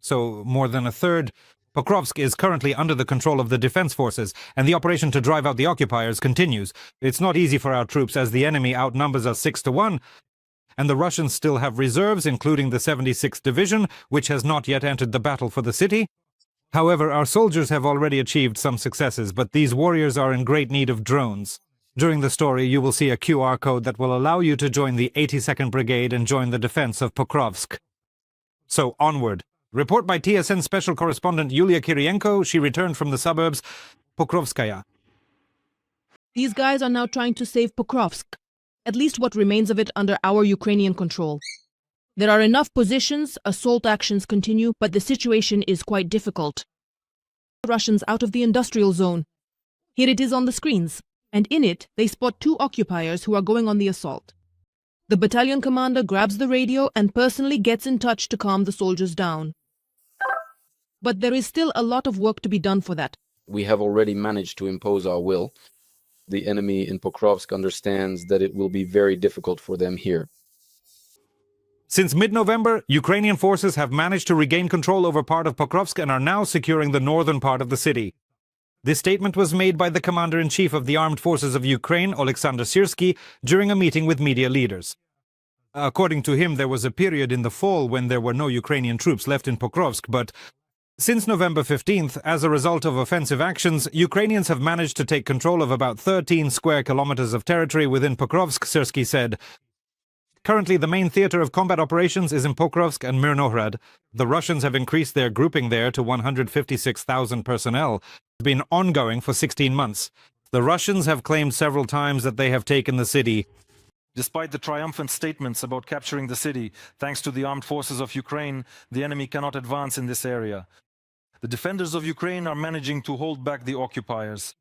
so more than a third. Pokrovsk is currently under the control of the defense forces, and the operation to drive out the occupiers continues. It's not easy for our troops as the enemy outnumbers us 6-1, and the Russians still have reserves, including the 76th Division, which has not yet entered the battle for the city. However, our soldiers have already achieved some successes, but these warriors are in great need of drones. During the story, you will see a QR code that will allow you to join the 82nd Brigade and join the defense of Pokrovsk. So, onward. Report by TSN Special Correspondent Yulia Kyriienko. She returned from the suburbs, Pokrovskaya. These guys are now trying to save Pokrovsk, at least what remains of it under our Ukrainian control. There are enough positions, assault actions continue, but the situation is quite difficult. Russians out of the industrial zone. Here it is on the screens, and in it they spot 2 occupiers who are going on the assault. The battalion commander grabs the radio and personally gets in touch to calm the soldiers down. But there is still a lot of work to be done for that. We have already managed to impose our will. The enemy in Pokrovsk understands that it will be very difficult for them here. Since mid-November, Ukrainian forces have managed to regain control over part of Pokrovsk and are now securing the northern part of the city. This statement was made by the Commander-in-Chief of the Armed Forces of Ukraine, Oleksandr Syrsky, during a meeting with media leaders. According to him, there was a period in the fall when there were no Ukrainian troops left in Pokrovsk, but since November 15th, as a result of offensive actions, Ukrainians have managed to take control of about 13 square kilometers of territory within Pokrovsk, Syrsky said. Currently, the main theater of combat operations is in Pokrovsk and Mirnohrad. The Russians have increased their grouping there to 156,000 personnel. It's been ongoing for 16 months. The Russians have claimed several times that they have taken the city. Despite the triumphant statements about capturing the city, thanks to the armed forces of Ukraine, the enemy cannot advance in this area. The defenders of Ukraine are managing to hold back the occupiers.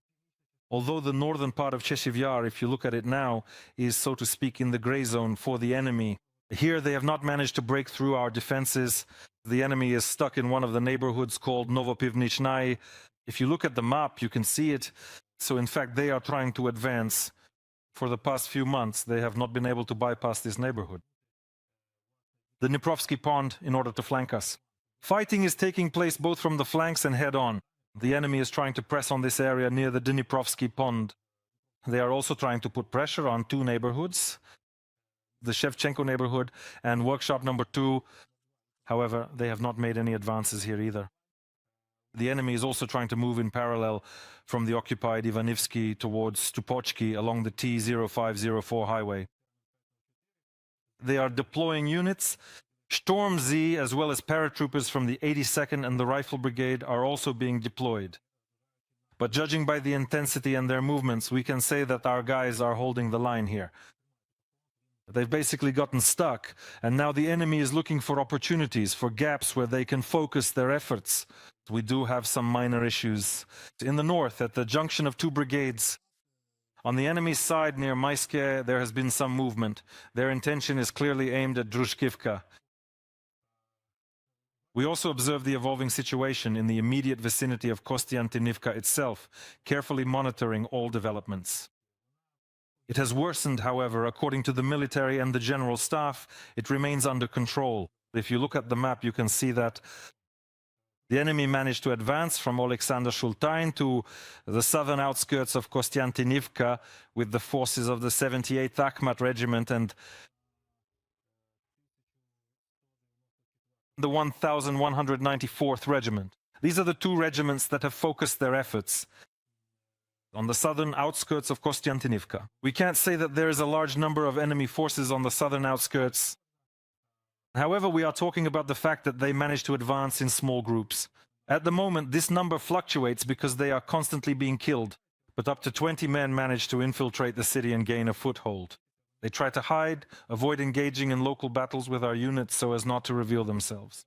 Although the northern part of Chasiv Yar, if you look at it now, is, so to speak, in the gray zone for the enemy. Here they have not managed to break through our defenses. The enemy is stuck in one of the neighborhoods called Novopivnichnai. If you look at the map, you can see it. So in fact, they are trying to advance. For the past few months, they have not been able to bypass this neighborhood. The Dniprovsky Pond in order to flank us. Fighting is taking place both from the flanks and head-on. The enemy is trying to press on this area near the Dniprovsky Pond. They are also trying to put pressure on 2 neighborhoods, the Shevchenko neighborhood and workshop number 2. However, they have not made any advances here either. The enemy is also trying to move in parallel from the occupied Ivanivsky towards Stupochki along the T0504 highway. They are deploying units. Storm Z, as well as paratroopers from the 82nd and the Rifle Brigade, are also being deployed. But judging by the intensity and their movements, we can say that our guys are holding the line here. They've basically gotten stuck, and now the enemy is looking for opportunities, for gaps where they can focus their efforts. We do have some minor issues. In the north, at the junction of 2 brigades, on the enemy's side near Maiske, there has been some movement. Their intention is clearly aimed at Drushkivka. We also observe the evolving situation in the immediate vicinity of Konstantinivka itself, carefully monitoring all developments. It has worsened, however, according to the military and the general staff. It remains under control. If you look at the map, you can see that the enemy managed to advance from Oleksandr Shultain to the southern outskirts of Konstantinivka with the forces of the 78th Akhmat Regiment and the 1194th Regiment. These are the 2 regiments that have focused their efforts on the southern outskirts of Konstantinivka. We can't say that there is a large number of enemy forces on the southern outskirts. However, we are talking about the fact that they managed to advance in small groups. At the moment, this number fluctuates because they are constantly being killed, but up to 20 men managed to infiltrate the city and gain a foothold. They try to hide, avoid engaging in local battles with our units so as not to reveal themselves.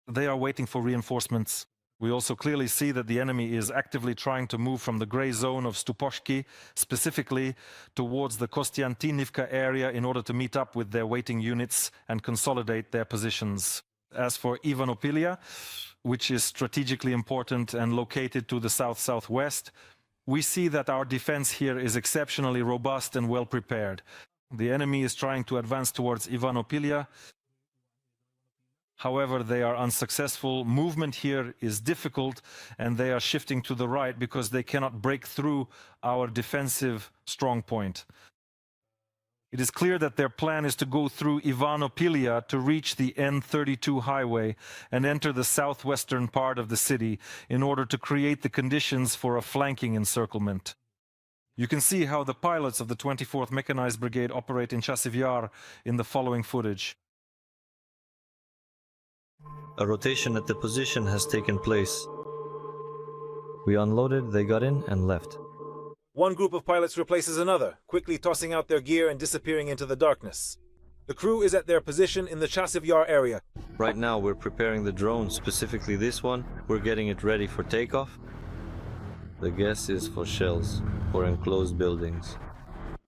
They are waiting for reinforcements. We also clearly see that the enemy is actively trying to move from the gray zone of Stupochki, specifically towards the Konstantinivka area in order to meet up with their waiting units and consolidate their positions. As for Ivanopilia, which is strategically important and located to the south-southwest, we see that our defense here is exceptionally robust and well prepared. The enemy is trying to advance towards Ivanopilia. However, they are unsuccessful. Movement here is difficult, and they are shifting to the right because they cannot break through our defensive strong point. It is clear that their plan is to go through Ivanopilia to reach the N32 highway and enter the southwestern part of the city in order to create the conditions for a flanking encirclement. You can see how the pilots of the 24th Mechanized Brigade operate in Chasiv Yar in the following footage. A rotation at the position has taken place. We unloaded, they got in and left. One group of pilots replaces another, quickly tossing out their gear and disappearing into the darkness. The crew is at their position in the Chasiv Yar area. Right now we're preparing the drone, specifically this one. We're getting it ready for takeoff. The guess is for shells, for enclosed buildings.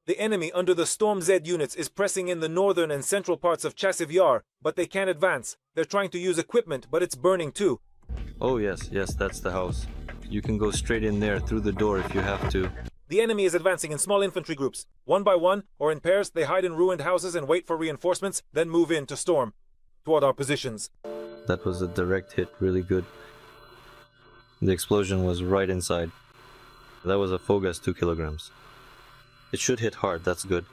The enemy under the Storm Z units is pressing in the northern and central parts of Chasiv Yar, but they can't advance. They're trying to use equipment, but it's burning too. Oh yes, that's the house. You can go straight in there through the door if you have to. The enemy is advancing in small infantry groups. One by one, or in pairs, they hide in ruined houses and wait for reinforcements, then move in to storm toward our positions. That was a direct hit, really good. The explosion was right inside. That was a Fogas 2 kilograms. It should hit hard, that's good.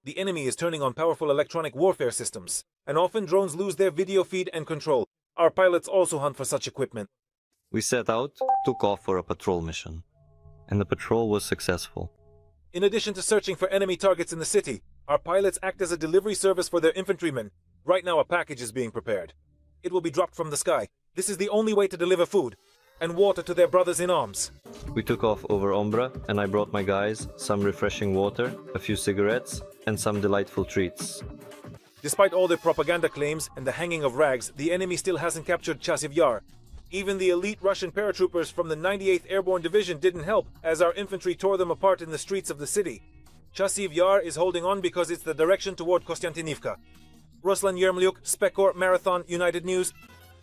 The enemy is turning on powerful electronic warfare systems, and often drones lose their video feed and control. Our pilots also hunt for such equipment. We set out, took off for a patrol mission. And the patrol was successful. In addition to searching for enemy targets in the city, our pilots act as a delivery service for their infantrymen. Right now a package is being prepared. It will be dropped from the sky. This is the only way to deliver food and water to their brothers in arms. We took off over Ombra, and I brought my guys some refreshing water, a few cigarettes, and some delightful treats. Despite all their propaganda claims and the hanging of rags, the enemy still hasn't captured Chasiv Yar. Even the elite Russian paratroopers from the 98th Airborne Division didn't help, as our infantry tore them apart in the streets of the city. Chasiv Yar is holding on because it's the direction toward Konstantinivka. Ruslan Yermlyuk, Spekor, Marathon, United News.